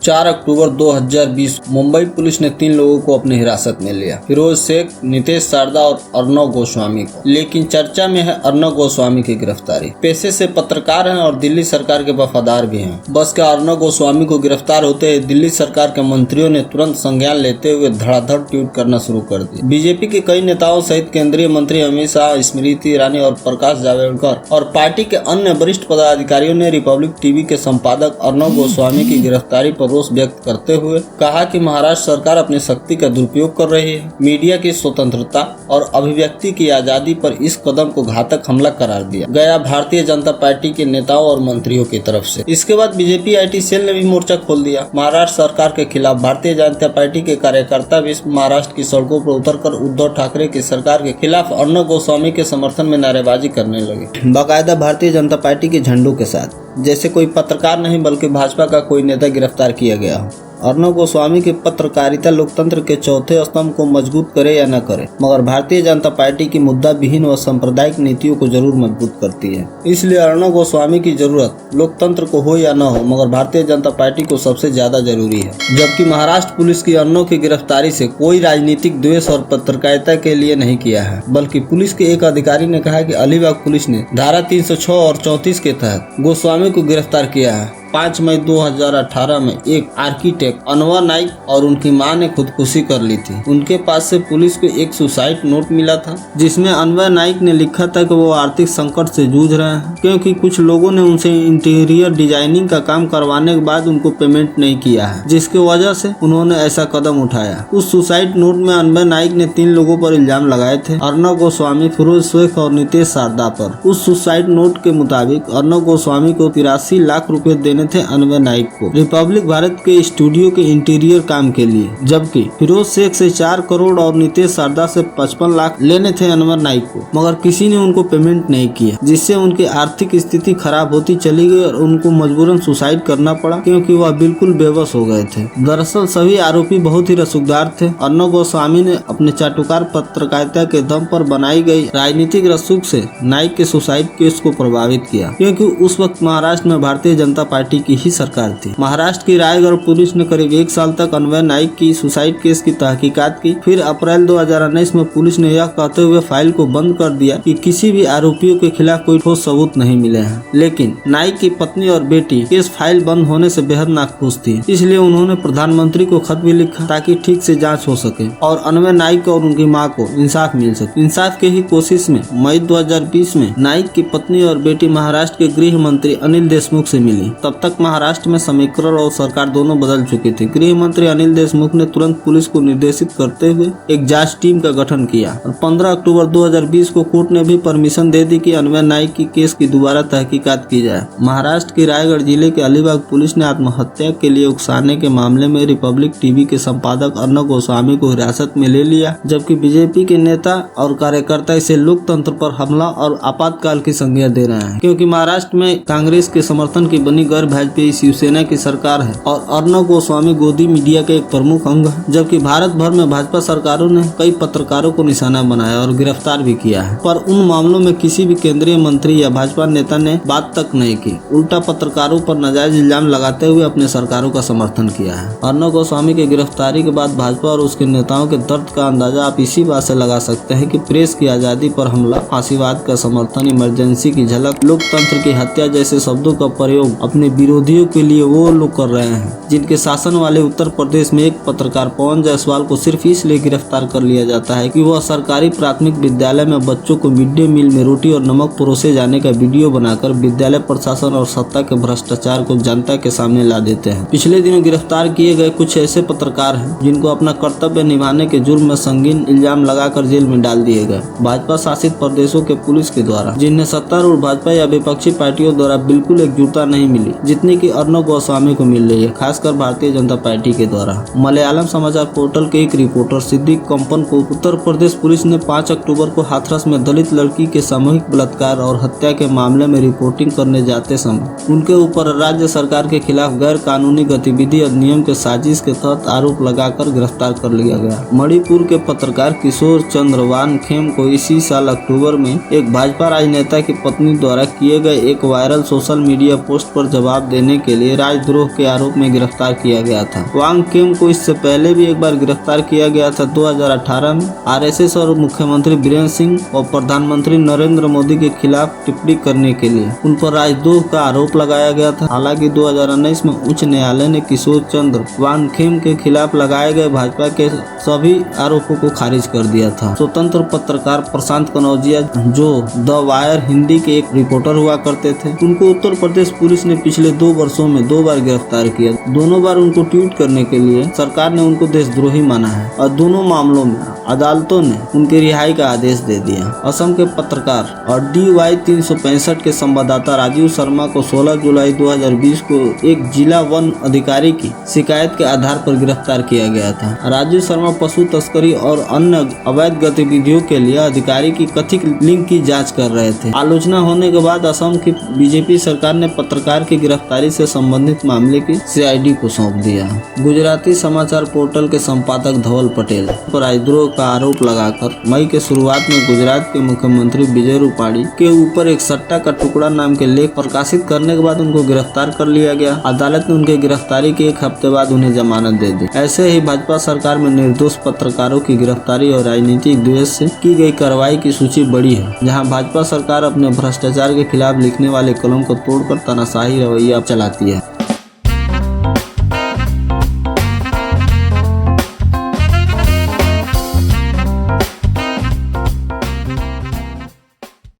4 अक्टूबर 2020 Mumbai police ने 3 लोगों को अपनी हिरासत में लिया। फिरोज शेख, नितेश शारदा और अर्नव गोस्वामी को। लेकिन चर्चा में है अर्नव गोस्वामी की गिरफ्तारी। पेशे से पत्रकार हैं और दिल्ली सरकार के वफादार भी हैं। बस का अर्नव गोस्वामी को गिरफ्तार होते ही दिल्ली सरकार के मंत्रियों ने तुरंत संज्ञान लेते हुए धड़ाधड़ ट्वीट करना शुरू कर दिया। बीजेपी के कई नेताओं सहित केंद्रीय मंत्री अमित शाह, स्मृति ईरानी और प्रकाश जावड़ेकर और पार्टी के अन्य वरिष्ठ पदाधिकारियों ने रिपब्लिक टीवी के संपादक अर्नव गोस्वामी की गिरफ्तारी पर रोष व्यक्त करते हुए कहा कि महाराष्ट्र सरकार अपनी शक्ति का दुरुपयोग कर रही है। मीडिया की स्वतंत्रता और अभिव्यक्ति की आजादी पर इस कदम को घातक हमला करार दिया गया भारतीय जनता पार्टी के नेताओं और मंत्रियों की तरफ से। इसके बाद बीजेपी IT सेल ने भी मोर्चा खोल दिया। महाराष्ट्र सरकार के खिलाफ भारतीय जनता पार्टी के कार्यकर्ता भी महाराष्ट्र की सड़कों पर उतरकर उद्धव ठाकरे की सरकार के खिलाफ अर्नव गोस्वामी के समर्थन में नारेबाजी करने लगे, बाकायदा भारतीय जनता पार्टी के झंडों के साथ, जैसे कोई पत्रकार नहीं बल्कि भाजपा का कोई नेता गिरफ्तार किया गया हो। अर्नव गोस्वामी की पत्रकारिता लोकतंत्र के चौथे स्तंभ को मजबूत करे या न करे, मगर भारतीय जनता पार्टी की मुद्दा विहीन व सांप्रदायिक नीतियों को जरूर मजबूत करती है। इसलिए अर्नव गोस्वामी की जरूरत लोकतंत्र को हो या न हो, मगर भारतीय जनता पार्टी को सबसे ज्यादा जरूरी है। जबकि महाराष्ट्र पुलिस की अर्नव की गिरफ्तारी से कोई राजनीतिक द्वेष और पत्रकारिता के लिए नहीं किया है, बल्कि पुलिस के एक अधिकारी ने कहा कि अलीबाग पुलिस ने धारा 306 और 34 के तहत गोस्वामी को गिरफ्तार किया है। 5 मई 2018 में एक आर्किटेक्ट अनवर नाइक और उनकी मां ने खुदकुशी कर ली थी। उनके पास से पुलिस को एक सुसाइड नोट मिला था, जिसमें अनवर नाइक ने लिखा था कि वो आर्थिक संकट से जूझ रहे हैं, क्योंकि कुछ लोगों ने उनसे इंटीरियर डिजाइनिंग का काम करवाने के बाद उनको पेमेंट नहीं किया है, जिसकी वजह से उन्होंने ऐसा कदम उठाया। उस सुसाइड नोट में अनवर नाइक ने 3 लोगों पर इल्जाम लगाए थे, अर्नव गोस्वामी, फिरोज शेख और नितेश शारदा पर। उस सुसाइड नोट के मुताबिक अर्नव गोस्वामी को 83 लाख रुपए देने थे अनवर नाइक को रिपब्लिक भारत के स्टूडियो के इंटीरियर काम के लिए, जबकि फिरोज शेख से 4 करोड़ और नितेश शारदा से 55 लाख लेने थे अनवर नाइक को, मगर किसी ने उनको पेमेंट नहीं किया, जिससे उनकी आर्थिक स्थिति खराब होती चली गई और उनको मजबूरन सुसाइड करना पड़ा, क्योंकि वह बिल्कुल बेबस हो गए थे। दरअसल सभी आरोपी बहुत ही रसूखदार थे। अर्नव गोस्वामी ने अपने चाटुकार पत्रकारिता के दम पर बनाई गई राजनीतिक रसूख से नाइक के सुसाइड केस को प्रभावित किया, क्योंकि उस वक्त महाराष्ट्र में भारतीय जनता पार्टी की ही सरकार थी। महाराष्ट्र की रायगढ़ पुलिस ने करीब 1 साल तक अनवर नाइक की सुसाइड केस की तहकीकात की। फिर अप्रैल 2019 में पुलिस ने यह कहते हुए फाइल को बंद कर दिया कि किसी भी आरोपियों के खिलाफ कोई ठोस सबूत नहीं मिले हैं। लेकिन नाइक की पत्नी और बेटी केस फाइल बंद होने से बेहद नाखुश थी, इसलिए उन्होंने प्रधानमंत्री को खत भी लिखा ताकि ठीक से जाँच हो सके और अनवर नाइक और उनकी माँ को इंसाफ मिल सके। इंसाफ की ही कोशिश में मई 2020 में नाइक की पत्नी और बेटी महाराष्ट्र के गृह मंत्री अनिल देशमुख से मिली। तब तक महाराष्ट्र में समीकरण और सरकार दोनों बदल चुकी थी। गृह मंत्री अनिल देशमुख ने तुरंत पुलिस को निर्देशित करते हुए एक जांच टीम का गठन किया और 15 अक्टूबर 2020 को कोर्ट ने भी परमिशन दे दी कि अनवर नाइक की केस की दोबारा तहकीकात की जाए। महाराष्ट्र के रायगढ़ जिले के अलीबाग पुलिस ने आत्महत्या के लिए उकसाने के मामले में रिपब्लिक टीवी के संपादक अर्नव गोस्वामी को हिरासत में ले लिया, जबकि बीजेपी के नेता और कार्यकर्ता इसे लोकतंत्र पर हमला और आपातकाल की संज्ञा दे रहे हैं, क्योंकि महाराष्ट्र में कांग्रेस के समर्थन की बनी गैर भाजपा शिवसेना की सरकार है और अर्नव गोस्वामी गोदी मीडिया का एक प्रमुख अंग है। जबकि भारत भर में भाजपा सरकारों ने कई पत्रकारों को निशाना बनाया और गिरफ्तार भी किया है, पर उन मामलों में किसी भी केंद्रीय मंत्री या भाजपा नेता ने बात तक नहीं की, उल्टा पत्रकारों पर नाजायज इल्जाम लगाते हुए अपने सरकारों का समर्थन किया है। अर्नव गोस्वामी की गिरफ्तारी के बाद भाजपा और उसके नेताओं के दर्द का अंदाजा आप इसी बात से लगा सकते हैं कि प्रेस की आजादी पर हमला, फांसीवाद का समर्थन, इमरजेंसी की झलक, लोकतंत्र की हत्या जैसे शब्दों का प्रयोग अपने विरोधियों के लिए वो लोग कर रहे हैं जिनके शासन वाले उत्तर प्रदेश में एक पत्रकार पवन जायसवाल को सिर्फ इसलिए गिरफ्तार कर लिया जाता है कि वह सरकारी प्राथमिक विद्यालय में बच्चों को मिड डे मील में रोटी और नमक परोसे जाने का वीडियो बनाकर विद्यालय प्रशासन और सत्ता के भ्रष्टाचार को जनता के सामने ला देते हैं। पिछले दिनों गिरफ्तार किए गए कुछ ऐसे पत्रकार हैं जिनको अपना कर्तव्य निभाने के जुर्म में संगीन इल्जाम लगाकर जेल में डाल दिए गए भाजपा शासित प्रदेशों के पुलिस के द्वारा, जिन्हें सत्तारूढ़ भाजपा या विपक्षी पार्टियों द्वारा बिल्कुल एकजुटता नहीं मिली जितनी की अर्नव गोस्वामी को मिल रही है, खासकर भारतीय जनता पार्टी के द्वारा। मलयालम समाचार पोर्टल के एक रिपोर्टर सिद्दीक कंपन को उत्तर प्रदेश पुलिस ने 5 अक्टूबर को हाथरस में दलित लड़की के सामूहिक बलात्कार और हत्या के मामले में रिपोर्टिंग करने जाते समय उनके ऊपर राज्य सरकार के खिलाफ गैर कानूनी गतिविधि अधिनियम के साजिश के तहत आरोप लगाकर गिरफ्तार कर लिया गया। मणिपुर के पत्रकार किशोर चंद्र वानखेम को इसी साल अक्टूबर में एक भाजपा राजनेता की पत्नी द्वारा किए गए एक वायरल सोशल मीडिया पोस्ट पर जवाब देने के लिए राजद्रोह के आरोप में गिरफ्तार किया गया था। वांगखेम को इससे पहले भी एक बार गिरफ्तार किया गया था 2018 में आरएसएस और मुख्यमंत्री बीरेंद्र सिंह और प्रधानमंत्री नरेंद्र मोदी के खिलाफ टिप्पणी करने के लिए उन पर राजद्रोह का आरोप लगाया गया था। हालांकि 2019 में उच्च न्यायालय ने किशोर चंद्र वानखेम के खिलाफ लगाए गए भाजपा के सभी आरोपों को खारिज कर दिया था। स्वतंत्र पत्रकार प्रशांत कनौजिया जो द वायर हिंदी के एक रिपोर्टर हुआ करते थे, उनको उत्तर प्रदेश पुलिस ने पिछले 2 वर्षों में 2 बार गिरफ्तार किया। दोनों बार उनको ट्वीट करने के लिए सरकार ने उनको देशद्रोही माना है और दोनों मामलों में अदालतों ने उनकी रिहाई का आदेश दे दिया। असम के पत्रकार और DY 365 के संवाददाता राजीव शर्मा को 16 जुलाई 2020 को एक जिला वन अधिकारी की शिकायत के आधार पर गिरफ्तार किया गया था। राजीव शर्मा पशु तस्करी और अन्य अवैध गतिविधियों के लिए अधिकारी की कथित लिंक की जांच कर रहे थे। आलोचना होने के बाद असम की बीजेपी सरकार ने पत्रकार की गिरफ्तारी से संबंधित मामले की CID को सौंप दिया। गुजराती समाचार पोर्टल के संपादक धवल पटेल पर राजद्रोह का आरोप लगाकर मई के शुरुआत में गुजरात के मुख्यमंत्री विजय रूपाणी के ऊपर एक सट्टा का टुकड़ा नाम के लेख प्रकाशित करने के बाद उनको गिरफ्तार कर लिया गया। अदालत ने उनकी गिरफ्तारी के 1 हफ्ते बाद उन्हें जमानत दे दी। ऐसे ही भाजपा सरकार में निर्दोष पत्रकारों की गिरफ्तारी और राजनीतिक द्वेष से की गई कार्रवाई की सूची बड़ी है, जहां भाजपा सरकार अपने भ्रष्टाचार के खिलाफ लिखने वाले कलम को तोड़कर तानाशाही रवैया चलाती है।